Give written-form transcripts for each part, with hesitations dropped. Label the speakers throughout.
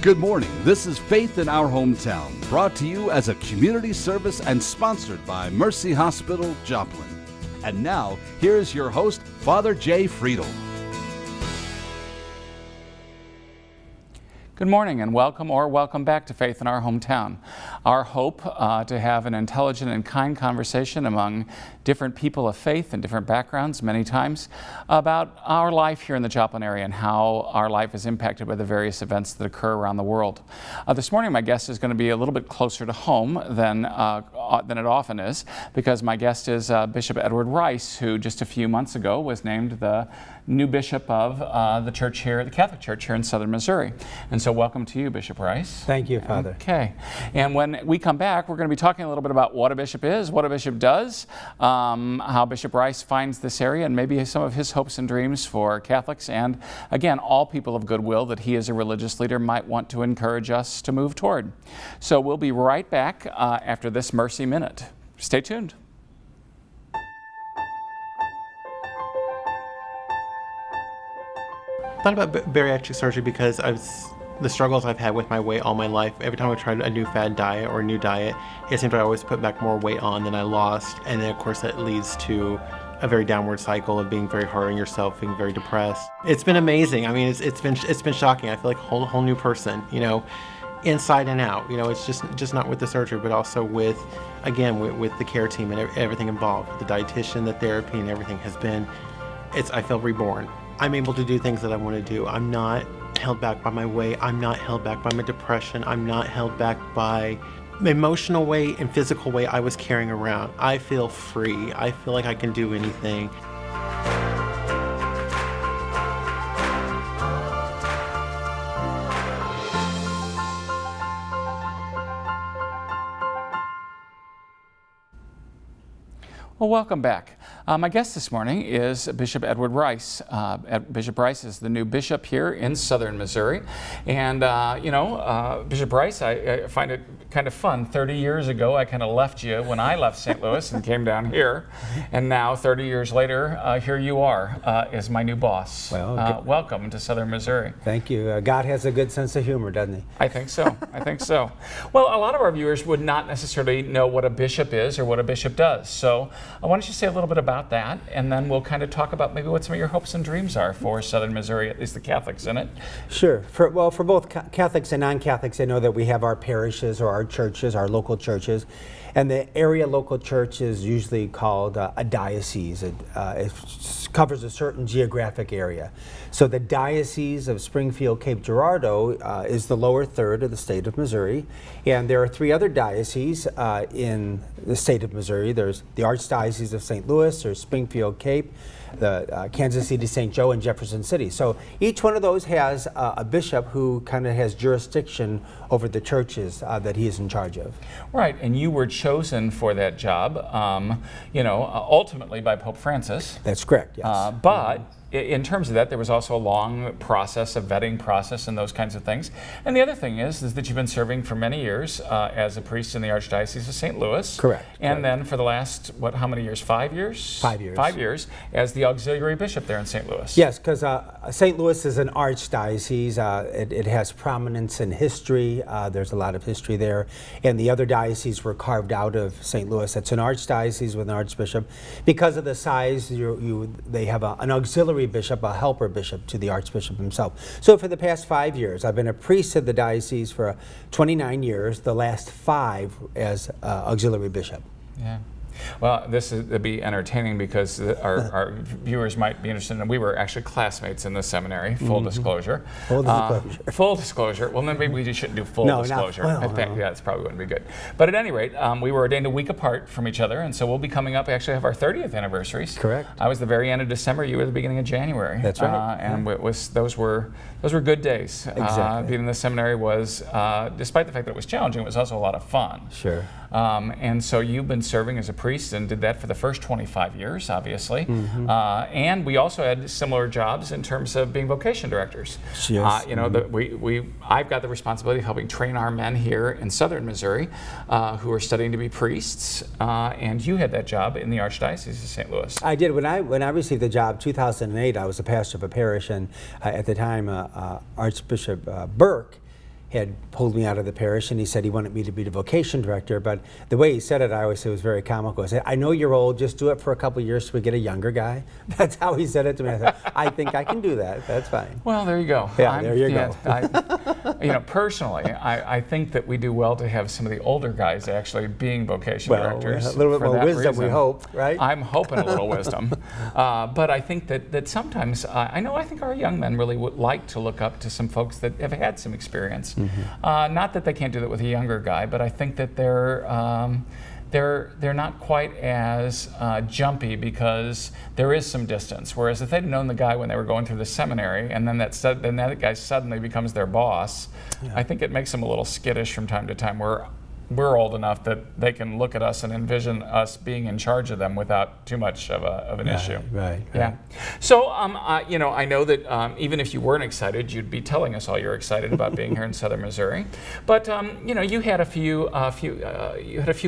Speaker 1: Good morning. This is Faith in Our Hometown, brought to you as a community service and sponsored by Mercy Hospital, Joplin. And now, here is your host, Father Jay Friedel.
Speaker 2: Good morning and welcome back to Faith in Our Hometown. Our hope to have an intelligent and kind conversation among different people of faith and different backgrounds many times about our life here in the Joplin area and how our life is impacted by the various events that occur around the world. This morning my guest is going to be a little bit closer to home than it often is, because my guest is Bishop Edward Rice, who just a few months ago was named the new bishop of the church here, the Catholic Church here in Southern Missouri. And so welcome to you, Bishop Rice.
Speaker 3: Thank you, Father.
Speaker 2: Okay. And when we come back, we're going to be talking a little bit about what a bishop is, what a bishop does, how Bishop Rice finds this area, and maybe some of his hopes and dreams for Catholics and, again, all people of goodwill that he as a religious leader might want to encourage us to move toward. So we'll be right back after this Mercy Minute. Stay tuned.
Speaker 4: I thought about bariatric surgery because the struggles I've had with my weight all my life. Every time I tried a new fad diet or a new diet, it seems I always put back more weight on than I lost. And then of course that leads to a very downward cycle of being very hard on yourself, being very depressed. It's been amazing. I mean, it's been shocking. I feel like a whole new person, inside and out. It's just not with the surgery, but also with the care team and everything involved. The dietitian, the therapy, and everything has been, I feel reborn. I'm able to do things that I want to do. I'm not held back by my weight. I'm not held back by my depression. I'm not held back by the emotional weight and physical weight I was carrying around. I feel free. I feel like I can do anything.
Speaker 2: Well, welcome back. My guest this morning is Bishop Edward Rice. Bishop Rice is the new bishop here in Southern Missouri. And, Bishop Rice, I find it kind of fun. 30 years ago, I kind of left you when I left St. Louis and came down here. And now, 30 years later, here you are as my new boss.
Speaker 3: Well,
Speaker 2: welcome to Southern Missouri.
Speaker 3: Thank you. God has a good sense of humor, doesn't he?
Speaker 2: I think so. Well, a lot of our viewers would not necessarily know what a bishop is or what a bishop does. So why don't you say a little bit about that, and then we'll kind of talk about maybe what some of your hopes and dreams are for Southern Missouri, at least the Catholics in it.
Speaker 3: Sure. For both Catholics and non-Catholics, I know that we have our parishes or our churches, our local churches, and the area local church is usually called a diocese. It covers a certain geographic area. So the Diocese of Springfield, Cape Girardeau is the lower third of the state of Missouri, and there are three other dioceses in the state of Missouri. There's the Archdiocese of St. Louis, there's Springfield, Cape, the Kansas City, St. Joe, and Jefferson City. So each one of those has a bishop who kind of has jurisdiction over the churches that he is in charge of.
Speaker 2: Right, and you were chosen for that job, ultimately by Pope Francis.
Speaker 3: That's correct, yes.
Speaker 2: But in terms of that, there was also a long process, a vetting process, and those kinds of things. And the other thing is that you've been serving for many years as a priest in the Archdiocese of St. Louis.
Speaker 3: Correct.
Speaker 2: And then for the last, how many years? 5 years?
Speaker 3: 5 years.
Speaker 2: 5 years as the auxiliary bishop there in St. Louis.
Speaker 3: Yes, because St. Louis is an archdiocese. It has prominence in history. There's a lot of history there. And the other dioceses were carved out of St. Louis. It's an archdiocese with an archbishop. Because of the size, they have an auxiliary bishop, a helper bishop to the archbishop himself. So for the past 5 years, I've been a priest of the diocese for 29 years, the last 5 as auxiliary bishop.
Speaker 2: Yeah. Well, this will be entertaining because our viewers might be interested in, we were actually classmates in the seminary, full disclosure.
Speaker 3: Full disclosure.
Speaker 2: Full disclosure. Well, then maybe we shouldn't do full disclosure.
Speaker 3: No.
Speaker 2: Yeah, that's probably wouldn't be good. But at any rate, we were ordained a week apart from each other, and so we'll be coming up, actually have our 30th anniversaries.
Speaker 3: Correct.
Speaker 2: I was the very end of December, you were the beginning of January.
Speaker 3: That's right.
Speaker 2: And those were good days.
Speaker 3: Exactly.
Speaker 2: Being in the seminary was, despite the fact that it was challenging, it was also a lot of fun.
Speaker 3: Sure.
Speaker 2: And so you've been serving as a priest and did that for the first 25 years, obviously. Mm-hmm. And we also had similar jobs in terms of being vocation directors.
Speaker 3: Yes.
Speaker 2: I've got the responsibility of helping train our men here in Southern Missouri who are studying to be priests. And you had that job in the Archdiocese of St. Louis.
Speaker 3: I did. When I received the job, 2008, I was a pastor of a parish, and at the time, Archbishop Burke had pulled me out of the parish, and he said he wanted me to be the vocation director. But the way he said it, I always say was very comical. He said, "I know you're old, just do it for a couple of years so we get a younger guy." That's how he said it to me. I said, "I think I can do that. That's fine."
Speaker 2: Well, there you go.
Speaker 3: Yeah, there you go.
Speaker 2: Personally, I think that we do well to have some of the older guys actually being vocation directors.
Speaker 3: A little bit
Speaker 2: for
Speaker 3: more
Speaker 2: that
Speaker 3: wisdom,
Speaker 2: reason.
Speaker 3: we hope, right?
Speaker 2: I'm hoping a little wisdom. But I think that sometimes, I think our young men really would like to look up to some folks that have had some experience. Not that they can't do that with a younger guy, but I think that they're not quite as jumpy because there is some distance. Whereas if they'd known the guy when they were going through the seminary, and then that guy suddenly becomes their boss, I think it makes them a little skittish from time to time. We're old enough that they can look at us and envision us being in charge of them without too much of an issue.
Speaker 3: Right.
Speaker 2: Yeah. So, I know that even if you weren't excited, you'd be telling us all you're excited about being here in Southern Missouri. But you had a few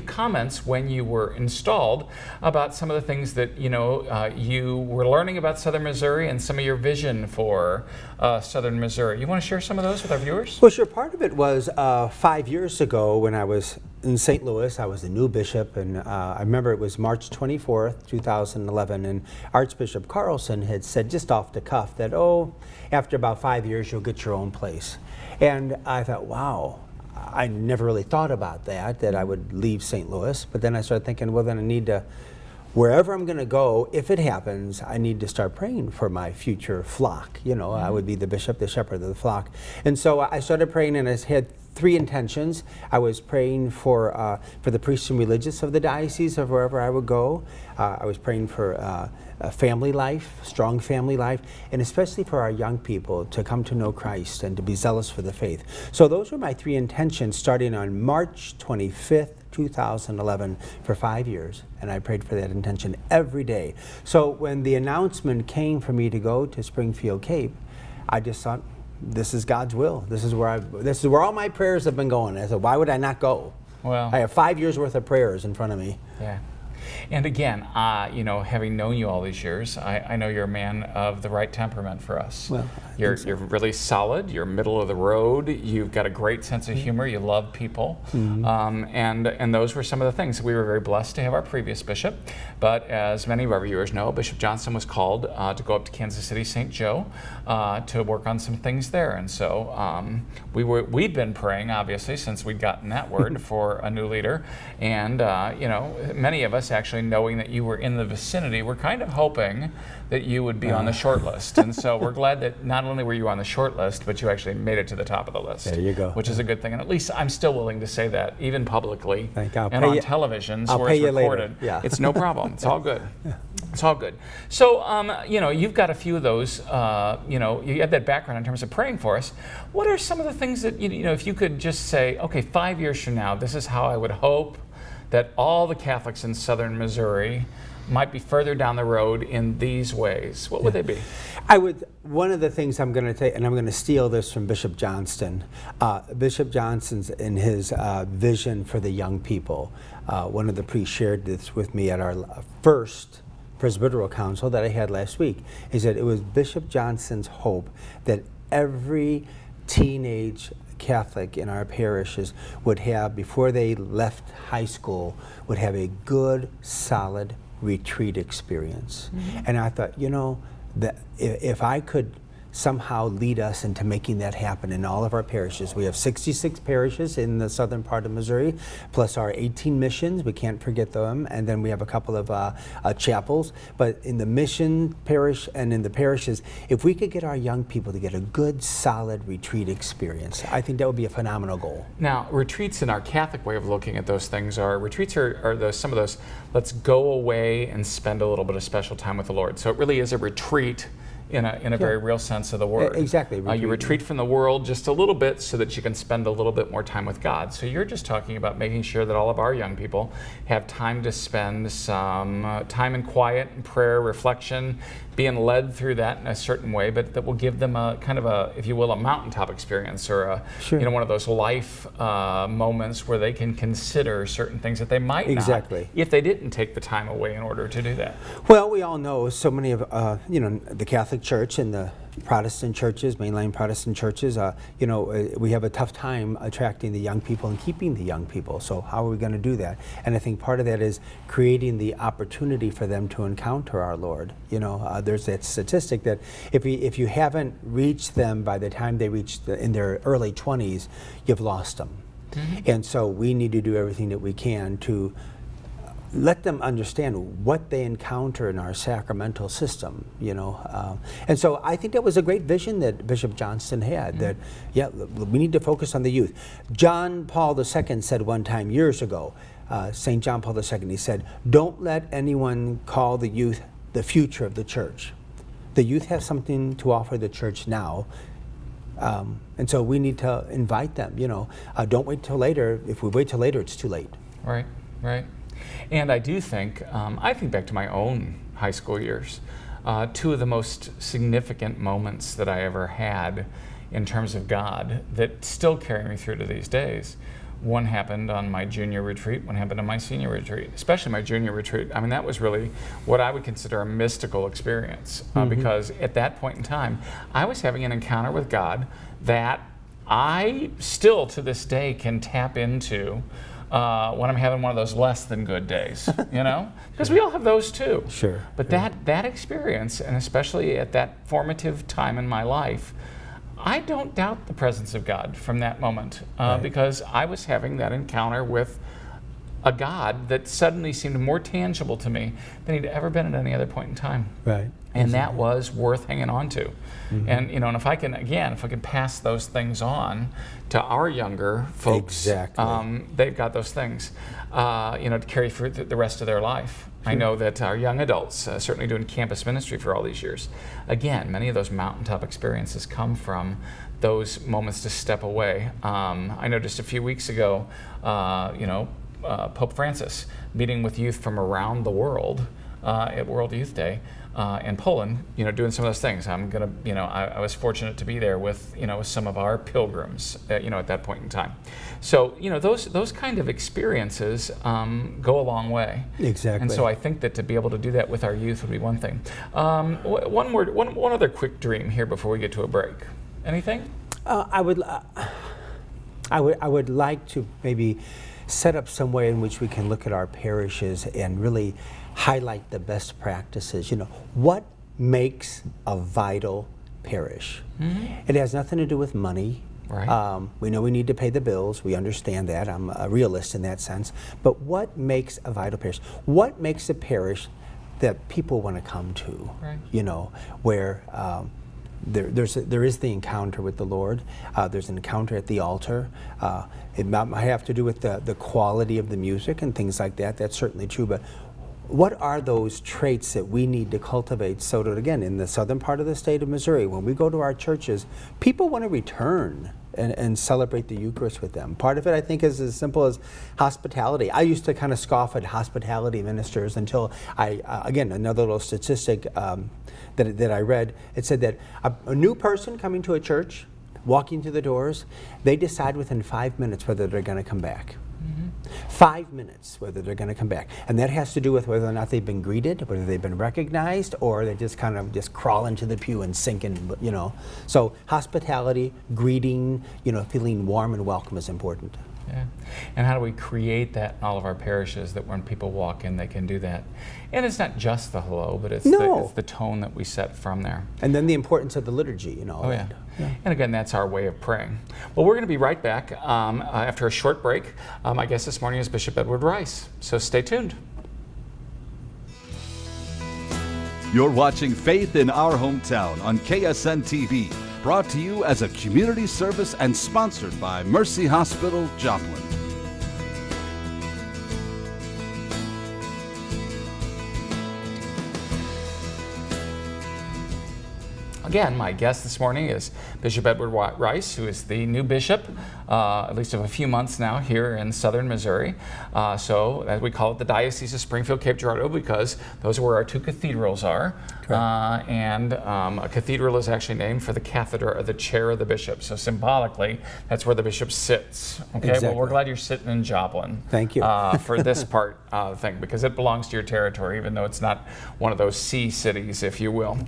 Speaker 2: comments when you were installed about some of the things that you were learning about Southern Missouri and some of your vision for Southern Missouri. You want to share some of those with our viewers?
Speaker 3: Well, sure. Part of it was 5 years ago when I was in St. Louis. I was the new bishop, and I remember it was March 24th, 2011, and Archbishop Carlson had said just off the cuff that, after about 5 years, you'll get your own place. And I thought, wow, I never really thought about that I would leave St. Louis. But then I started thinking, well, then I need to, wherever I'm going to go, if it happens, I need to start praying for my future flock. I would be the bishop, the shepherd of the flock. And so I started praying, and I had 3 intentions. I was praying for the priests and religious of the diocese of wherever I would go. I was praying for a family life, strong family life, and especially for our young people to come to know Christ and to be zealous for the faith. So those were my 3 intentions starting on March 25th, 2011 for 5 years, and I prayed for that intention every day. So when the announcement came for me to go to Springfield Cape, I just thought, this is God's will. This is where all my prayers have been going. I said, why would I not go?
Speaker 2: Well,
Speaker 3: I have 5 years worth of prayers in front of me.
Speaker 2: Yeah. And again, having known you all these years, I know you're a man of the right temperament for us.
Speaker 3: Well,
Speaker 2: you're really solid. You're middle of the road. You've got a great sense of humor. You love people, and those were some of the things. We were very blessed to have our previous bishop, but as many of our viewers know, Bishop Johnston was called to go up to Kansas City, St. Joe, to work on some things there, and so we'd been praying, obviously, since we'd gotten that word for a new leader, and many of us actually knowing that you were in the vicinity, we're kind of hoping that you would be on the short list. And so we're glad that not only were you on the short list, but you actually made it to the top of the list.
Speaker 3: There you go.
Speaker 2: Which is a good thing. And at least I'm still willing to say that, even publicly and on television,
Speaker 3: I'll
Speaker 2: where
Speaker 3: pay
Speaker 2: it's
Speaker 3: you
Speaker 2: recorded.
Speaker 3: Later. Yeah.
Speaker 2: It's no problem. It's all good. It's all good. So, you've got a few of those, you had that background in terms of praying for us. What are some of the things that, if you could just say, okay, 5 years from now, this is how I would hope that all the Catholics in Southern Missouri might be further down the road in these ways, what would they be?
Speaker 3: One of the things I'm going to take, and I'm going to steal this from Bishop Johnston. Bishop Johnston's in his vision for the young people. One of the priests shared this with me at our first Presbyteral Council that I had last week. He said it was Bishop Johnston's hope that every teenage Catholic in our parishes would have, before they left high school, would have a good, solid retreat experience. And I thought, that if I could somehow lead us into making that happen in all of our parishes. We have 66 parishes in the southern part of Missouri, plus our 18 missions. We can't forget them. And then we have a couple of chapels. But in the mission parish and in the parishes, if we could get our young people to get a good, solid retreat experience, I think that would be a phenomenal goal.
Speaker 2: Now, retreats in our Catholic way of looking at those things retreats are some of those, let's go away and spend a little bit of special time with the Lord. So it really is a retreat in a very real sense of the word.
Speaker 3: Exactly.
Speaker 2: You retreat from the world just a little bit so that you can spend a little bit more time with God. So you're just talking about making sure that all of our young people have time to spend some time in quiet and prayer, reflection, being led through that in a certain way, but that will give them a kind of a, if you will, a mountaintop experience or one of those life moments where they can consider certain things that they might not if they didn't take the time away in order to do that.
Speaker 3: Well, we all know so many of the Catholic Church and the Protestant churches, mainline Protestant churches, we have a tough time attracting the young people and keeping the young people. So how are we going to do that? And I think part of that is creating the opportunity for them to encounter our Lord. There's that statistic that if you haven't reached them by the time they reach in their early 20s, you've lost them. Mm-hmm. And so we need to do everything that we can to let them understand what they encounter in our sacramental system, and so I think that was a great vision that Bishop Johnston had, that, we need to focus on the youth. John Paul II said one time years ago, St. John Paul II, he said, don't let anyone call the youth the future of the church. The youth have something to offer the church now, and so we need to invite them, don't wait till later. If we wait till later, it's too late.
Speaker 2: Right. And I do think, I think back to my own high school years, two of the most significant moments that I ever had in terms of God that still carry me through to these days. One happened on my junior retreat, one happened on my senior retreat, especially my junior retreat. I mean, that was really what I would consider a mystical experience, because at that point in time, I was having an encounter with God that I still to this day can tap into when I'm having one of those less than good days, because we all have those too.
Speaker 3: Sure.
Speaker 2: But that experience, and especially at that formative time in my life, I don't doubt the presence of God from that moment, because I was having that encounter with a God that suddenly seemed more tangible to me than he'd ever been at any other point in time.
Speaker 3: Right.
Speaker 2: And that was worth hanging on to. Mm-hmm. And and if I can pass those things on to our younger folks,
Speaker 3: exactly.
Speaker 2: They've got those things, to carry through the rest of their life. Sure. I know that our young adults, certainly doing campus ministry for all these years, again, many of those mountaintop experiences come from those moments to step away. I know just a few weeks ago, Pope Francis meeting with youth from around the world at World Youth Day. In Poland, doing some of those things. I was fortunate to be there with some of our pilgrims, at that point in time. So, those kind of experiences go a long way.
Speaker 3: Exactly.
Speaker 2: And so I think that to be able to do that with our youth would be one thing. One other quick dream here before we get to a break. Anything?
Speaker 3: I would like to maybe set up some way in which we can look at our parishes and really highlight the best practices. What makes a vital parish? Mm-hmm. It has nothing to do with money.
Speaker 2: Right.
Speaker 3: We know we need to pay the bills. We understand that. I'm a realist in that sense. But what makes a vital parish? What makes a parish that people want to come to? Right. Where there is the encounter with the Lord. There's an encounter at the altar. It might have to do with the quality of the music and things like that. That's certainly true. But what are those traits that we need to cultivate so that, again, in the southern part of the state of Missouri, when we go to our churches, people want to return and celebrate the Eucharist with them? Part of it, I think, is as simple as hospitality. I used to kind of scoff at hospitality ministers until again, another little statistic that I read, it said that a new person coming to a church, walking through the doors, they decide within 5 minutes whether they're going to come back. 5 minutes whether they're going to come back. And that has to do with whether or not they've been greeted, whether they've been recognized, or they just kind of just crawl into the pew and sink in, So hospitality, greeting, feeling warm and welcome is important.
Speaker 2: Yeah. And how do we create that in all of our parishes, that when people walk in, they can do that? And it's not just the hello, but it's the tone that we set from there.
Speaker 3: And then the importance of the liturgy,
Speaker 2: Yeah. And again, that's our way of praying. Well, we're going to be right back after a short break. My guest this morning is Bishop Edward Rice, so stay tuned.
Speaker 1: You're watching Faith in Our Hometown on KSN TV, brought to you as a community service and sponsored by Mercy Hospital, Joplin.
Speaker 2: Again, my guest this morning is Bishop Edward Rice, who is the new bishop, at least of a few months now, here in southern Missouri. So, as we call it, the Diocese of Springfield, Cape Girardeau, because those are where our two cathedrals are. And a cathedral is actually named for the cathedra, or the chair of the bishop. So symbolically, that's where the bishop sits. Okay,
Speaker 3: exactly.
Speaker 2: Well, we're glad you're sitting in Joplin.
Speaker 3: Thank you.
Speaker 2: For this part of the thing, because it belongs to your territory, even though it's not one of those sea cities, if you will.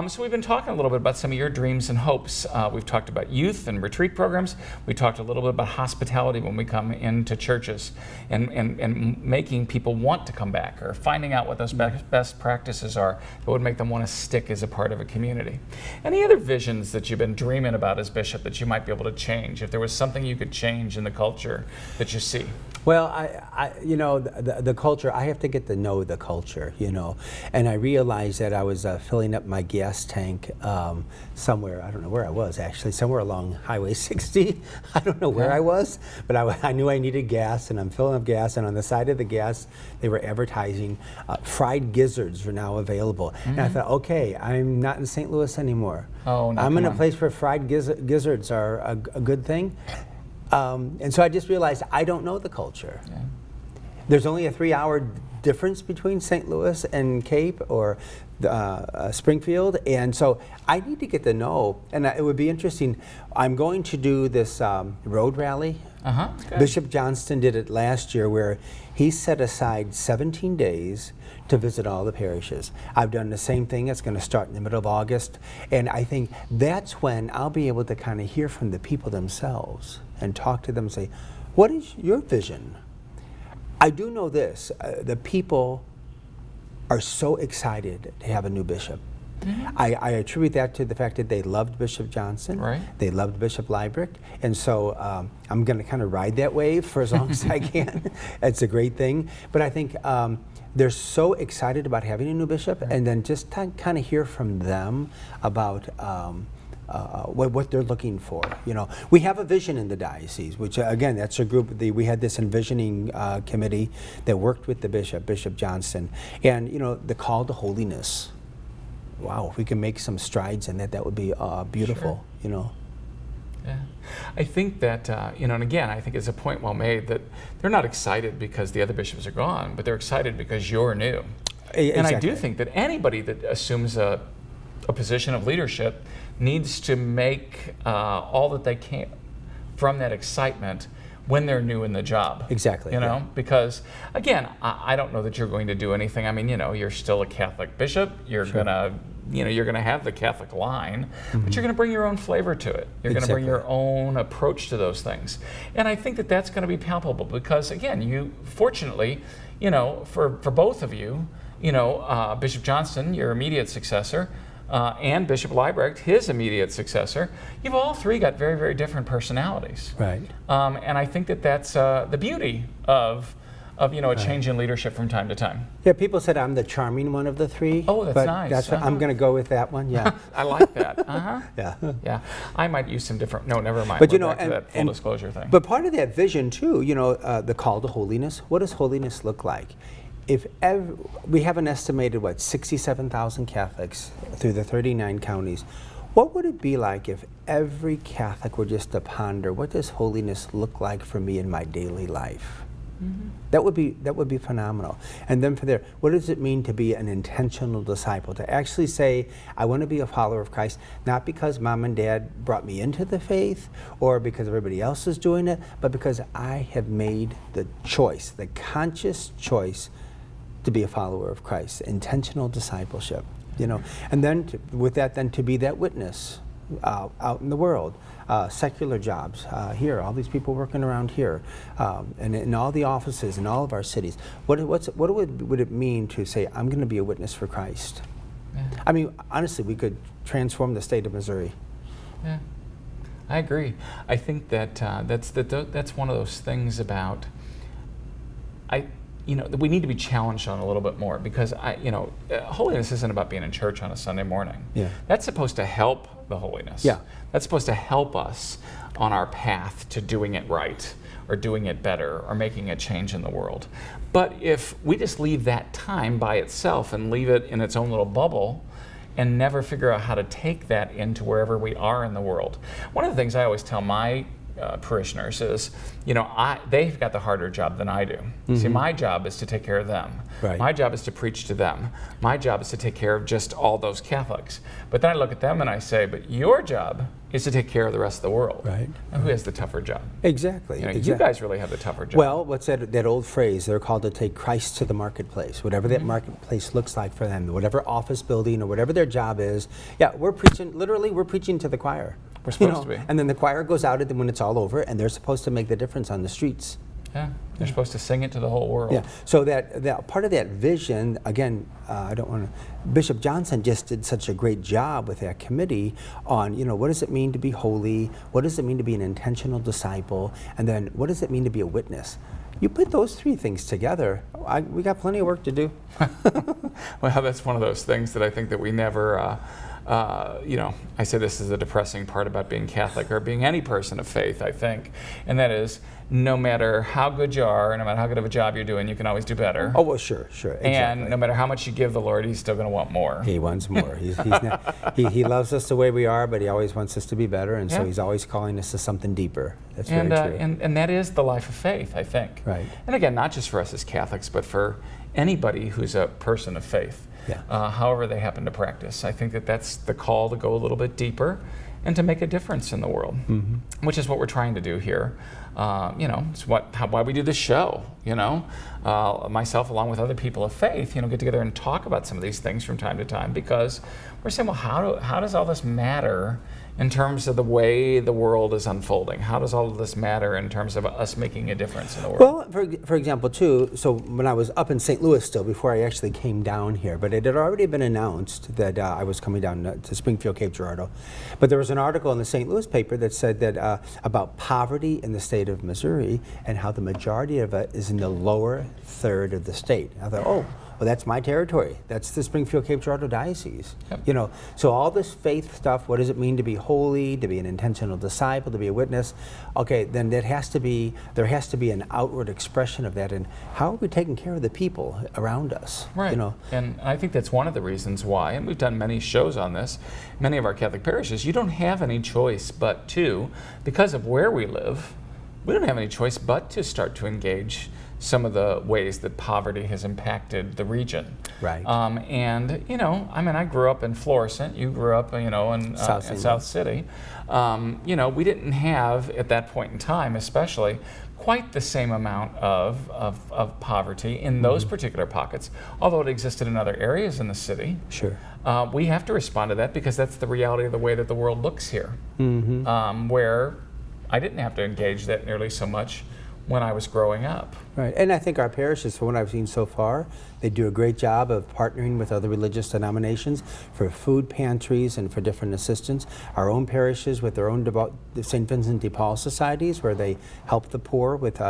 Speaker 2: So we've been talking a little bit about some of your dreams and hopes. We've talked about youth and retreat programs. We talked a little bit about hospitality when we come into churches, and making people want to come back, or finding out what those best practices are that would make them want to stick as a part of a community. Any other visions that you've been dreaming about as bishop that you might be able to change? If there was something you could change in the culture that you see?
Speaker 3: Well, the culture, I have to get to know the culture, and I realized that I was filling up my gas tank somewhere, I don't know where I was actually, somewhere along Highway 60. I don't know where I was, but I knew I needed gas, and I'm filling up gas, and on the side of the gas, they were advertising fried gizzards are now available. And I thought, okay, I'm not in St. Louis anymore.
Speaker 2: Oh, no,
Speaker 3: I'm in a place where fried gizzards are a good thing. And so I just realized I don't know the culture. Yeah. There's only a 3-hour difference between St. Louis and Cape or Springfield, and so I need to get to know, and it would be interesting. I'm going to do this road rally. Bishop Johnston did it last year, where he set aside 17 days to visit all the parishes. I've done the same thing. It's going to start in the middle of August, and I think that's when I'll be able to kind of hear from the people themselves and talk to them and say, what is your vision? I do know this, the people are so excited to have a new bishop. I attribute that to the fact that they loved Bishop Johnson, they loved Bishop Liebrecht, and so I'm going to kind of ride that wave for as long as I can. It's a great thing, but I think they're so excited about having a new bishop, and then just kind of hear from them about what they're looking for. We have a vision in the diocese, which again, that's a group. We had this envisioning committee that worked with the Bishop Johnston, and the call to holiness. Wow, if we can make some strides in that would be beautiful.
Speaker 2: Yeah, I think that and again, I think it's a point well made that they're not excited because the other bishops are gone, but they're excited because you're new. Exactly. And I do think that anybody that assumes a position of leadership needs to make all that they can from that excitement when they're new in the job.
Speaker 3: Exactly.
Speaker 2: Because again, I don't know that you're going to do anything. I mean, you're still a Catholic bishop. You're gonna, you're gonna have the Catholic line, but you're gonna bring your own flavor to it. You're gonna bring your own approach to those things. And I think that that's gonna be palpable because again, you fortunately, for both of you, Bishop Johnston, your immediate successor, and Bishop Liebrecht, his immediate successor, you've all three got very, very different personalities.
Speaker 3: Right.
Speaker 2: And I think that that's the beauty of a change in leadership from time to time.
Speaker 3: Yeah, people said I'm the charming one of the three.
Speaker 2: Oh, that's nice.
Speaker 3: I'm going to go with that one. Yeah.
Speaker 2: I like that.
Speaker 3: Yeah.
Speaker 2: Yeah. I might use some different. No, never mind.
Speaker 3: But
Speaker 2: We're back to that full disclosure thing.
Speaker 3: But part of that vision too, the call to holiness. What does holiness look like? We have an estimated 67,000 Catholics through the 39 counties. What would it be like if every Catholic were just to ponder, what does holiness look like for me in my daily life? That would be phenomenal. And then what does it mean to be an intentional disciple? To actually say, I want to be a follower of Christ, not because mom and dad brought me into the faith or because everybody else is doing it, but because I have made the choice, the conscious choice to be a follower of Christ, intentional discipleship, and then with that, to be that witness out in the world, secular jobs here, all these people working around here, and in all the offices in all of our cities. What would it mean to say, I'm going to be a witness for Christ? Yeah. I mean, honestly, we could transform the state of Missouri.
Speaker 2: Yeah, I agree. I think that that's one of those things about that we need to be challenged on a little bit more because holiness isn't about being in church on a Sunday morning.
Speaker 3: Yeah.
Speaker 2: That's supposed to help the holiness.
Speaker 3: Yeah.
Speaker 2: That's supposed to help us on our path to doing it right or doing it better or making a change in the world. But if we just leave that time by itself and leave it in its own little bubble and never figure out how to take that into wherever we are in the world. One of the things I always tell my parishioners is, they've got the harder job than I do. See, my job is to take care of them.
Speaker 3: Right.
Speaker 2: My job is to preach to them. My job is to take care of just all those Catholics. But then I look at them and I say, but your job is to take care of the rest of the world.
Speaker 3: Right.
Speaker 2: And who has the tougher job?
Speaker 3: Exactly.
Speaker 2: You guys really have the tougher job.
Speaker 3: Well, what's that old phrase? They're called to take Christ to the marketplace. Whatever that marketplace looks like for them, whatever office building or whatever their job is. Yeah, we're preaching to the choir.
Speaker 2: We're supposed to be.
Speaker 3: And then the choir goes out when it's all over, and they're supposed to make the difference on the streets.
Speaker 2: Yeah, they're supposed to sing it to the whole world.
Speaker 3: Yeah. So that part of that vision, again, Bishop Johnson just did such a great job with that committee on, what does it mean to be holy? What does it mean to be an intentional disciple? And then what does it mean to be a witness? You put those three things together, we got plenty of work to do.
Speaker 2: Well, that's one of those things that I think that we never, I say this is a depressing part about being Catholic or being any person of faith, I think, and that is no matter how good you are, no matter how good of a job you're doing, you can always do better.
Speaker 3: Oh, well, sure, exactly.
Speaker 2: And no matter how much you give the Lord, He's still going to want more.
Speaker 3: He wants more. He loves us the way we are, but He always wants us to be better, and so He's always calling us to something deeper. That's very true.
Speaker 2: And that is the life of faith, I think.
Speaker 3: Right.
Speaker 2: And again, not just for us as Catholics, but for anybody who's a person of faith.
Speaker 3: Yeah.
Speaker 2: However they happen to practice. I think that that's the call to go a little bit deeper and to make a difference in the world, which is what we're trying to do here. It's why we do this show. Myself along with other people of faith, get together and talk about some of these things from time to time, because we're saying, well, how does all this matter in terms of the way the world is unfolding? How does all of this matter in terms of us making a difference in the world?
Speaker 3: Well, for example, too, so when I was up in St. Louis still, before I actually came down here, but it had already been announced that I was coming down to Springfield, Cape Girardeau. But there was an article in the St. Louis paper that said that about poverty in the state of Missouri and how the majority of it is in the lower third of the state. I thought, well, that's my territory. That's the Springfield Cape Girardeau Diocese.
Speaker 2: Yep.
Speaker 3: So all this faith stuff, what does it mean to be holy, to be an intentional disciple, to be a witness? Okay, then there has to be an outward expression of that. And how are we taking care of the people around us?
Speaker 2: Right. And I think that's one of the reasons why, and we've done many shows on this, many of our Catholic parishes, you don't have any choice but to, because of where we live, we don't have any choice but to start to engage some of the ways that poverty has impacted the region.
Speaker 3: Right.
Speaker 2: I grew up in Florissant. You grew up, in South City. We didn't have, at that point in time especially, quite the same amount of poverty in those particular pockets, although it existed in other areas in the city.
Speaker 3: Sure.
Speaker 2: We have to respond to that because that's the reality of the way that the world looks here, where I didn't have to engage that nearly so much when I was growing up.
Speaker 3: Right, and I think our parishes, from what I've seen so far, they do a great job of partnering with other religious denominations for food pantries and for different assistance. Our own parishes with their own St. Vincent de Paul societies, where they help the poor with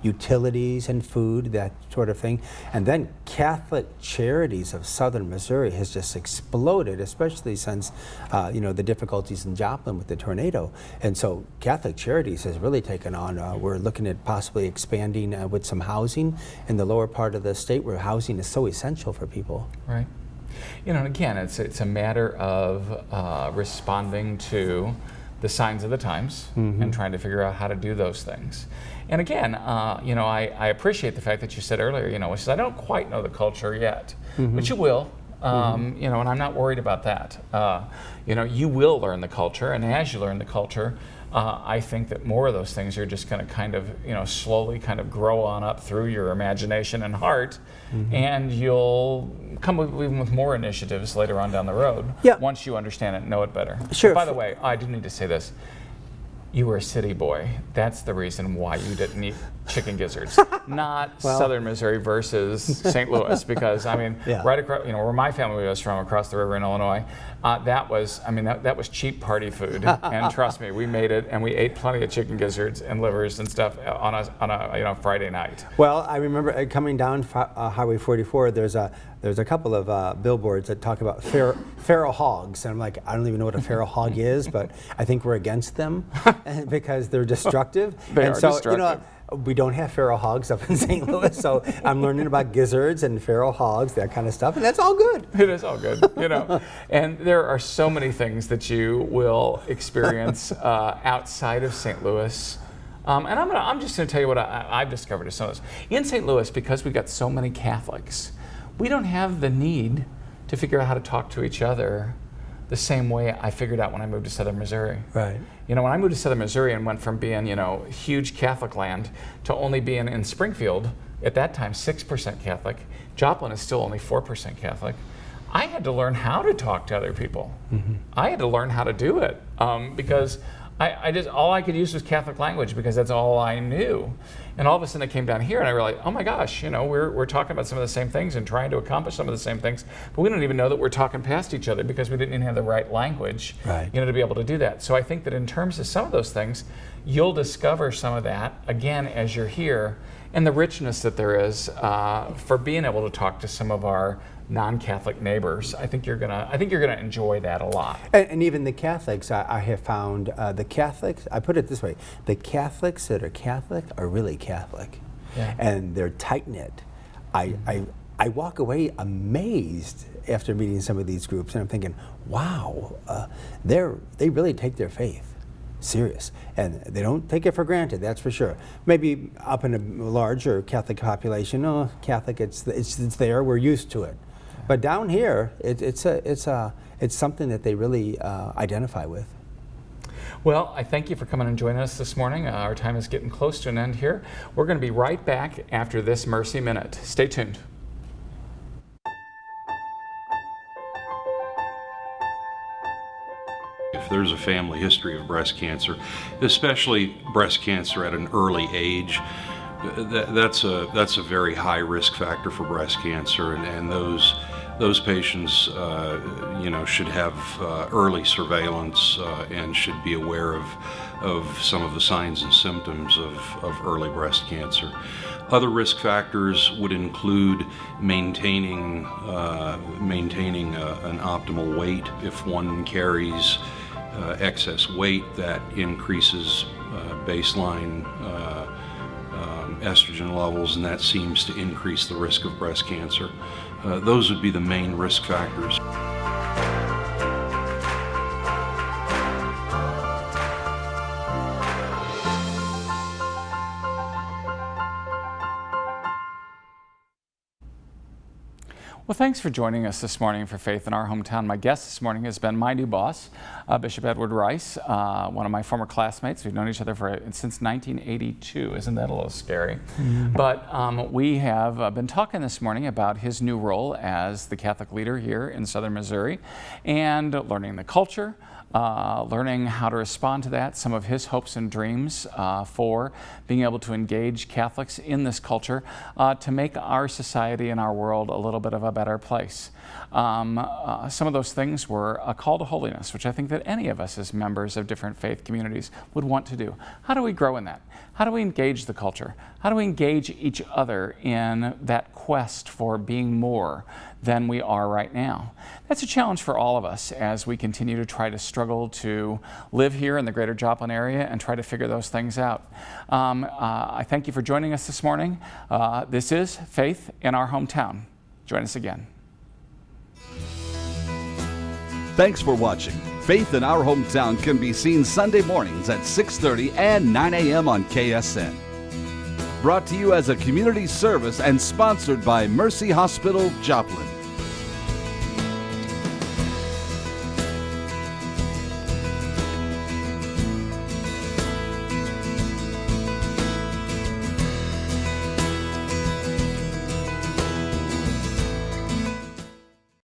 Speaker 3: utilities and food, that sort of thing. And then Catholic Charities of Southern Missouri has just exploded, especially since the difficulties in Joplin with the tornado. And so Catholic Charities has really taken on. We're looking at possibly expanding with some housing in the lower part of the state, where housing is so essential for people.
Speaker 2: Right. And again, it's a matter of responding to the signs of the times and trying to figure out how to do those things. And again, I appreciate the fact that you said earlier, which is I don't quite know the culture yet, but you will. And I'm not worried about that. You will learn the culture, and as you learn the culture, I think that more of those things are just going to kind of, slowly kind of grow on up through your imagination and heart, and you'll come even with more initiatives later on down the road once you understand it and know it better.
Speaker 3: Sure.
Speaker 2: By the way, I do need to say this. You were a city boy. That's the reason why you didn't eat chicken gizzards, not Southern Missouri versus St. Louis, because right across, where my family was from, across the river in Illinois, that was cheap party food, and trust me, we made it, and we ate plenty of chicken gizzards and livers and stuff on a Friday night.
Speaker 3: Well, I remember coming down Highway 44. There's there's a couple of billboards that talk about feral hogs, and I'm like, I don't even know what a feral hog is, but I think we're against them because they're destructive.
Speaker 2: They
Speaker 3: and
Speaker 2: are
Speaker 3: so,
Speaker 2: destructive.
Speaker 3: We don't have feral hogs up in St. Louis, so I'm learning about gizzards and feral hogs, that kind of stuff, and that's all good.
Speaker 2: It is all good, And there are so many things that you will experience outside of St. Louis. And I'm just going to tell you what I've discovered as some of this. In St. Louis, because we got so many Catholics, we don't have the need to figure out how to talk to each other the same way I figured out when I moved to Southern Missouri.
Speaker 3: Right.
Speaker 2: When I moved to Southern Missouri and went from being, huge Catholic land to only being in Springfield, at that time 6% Catholic, Joplin is still only 4% Catholic, I had to learn how to talk to other people. Mm-hmm. I had to learn how to do it because I just, all I could use was Catholic language because that's all I knew. And all of a sudden I came down here and I realized, oh my gosh, we're talking about some of the same things and trying to accomplish some of the same things, but we don't even know that we're talking past each other because we didn't even have the right language, to be able to do that. So I think that in terms of some of those things, you'll discover some of that, again, as you're here, and the richness that there is for being able to talk to some of our non-Catholic neighbors. I think you're gonna enjoy that a lot.
Speaker 3: And even the Catholics, I have found the Catholics. I put it this way: the Catholics that are Catholic are really Catholic, and they're tight knit. I walk away amazed after meeting some of these groups, and I'm thinking, wow, they really take their faith serious, and they don't take it for granted. That's for sure. Maybe up in a larger Catholic population, Catholic, it's there. We're used to it. But down here, it's something that they really identify with.
Speaker 2: Well, I thank you for coming and joining us this morning. Our time is getting close to an end here. We're going to be right back after this Mercy Minute. Stay tuned.
Speaker 5: If there's a family history of breast cancer, especially breast cancer at an early age, that's a very high risk factor for breast cancer, and those patients should have early surveillance and should be aware of some of the signs and symptoms of early breast cancer. Other risk factors would include maintaining an optimal weight. If one carries excess weight, that increases baseline estrogen levels, and that seems to increase the risk of breast cancer. Those would be the main risk factors.
Speaker 2: Well, thanks for joining us this morning for Faith in Our Hometown. My guest this morning has been my new boss, Bishop Edward Rice, one of my former classmates. We've known each other since 1982. Isn't that a little scary? Mm-hmm. But we have been talking this morning about his new role as the Catholic leader here in Southern Missouri and learning the culture, learning how to respond to that, some of his hopes and dreams for being able to engage Catholics in this culture to make our society and our world a little bit of a better place. Some of those things were a call to holiness, which I think that any of us as members of different faith communities would want to do. How do we grow in that? How do we engage the culture? How do we engage each other in that quest for being more than we are right now? That's a challenge for all of us as we continue to try to struggle to live here in the greater Joplin area and try to figure those things out. I thank you for joining us this morning. This is Faith in Our Hometown. Join us again.
Speaker 1: Thanks for watching. Faith in Our Hometown can be seen Sunday mornings at 6:30 and 9 a.m. on KSN. Brought to you as a community service and sponsored by Mercy Hospital, Joplin.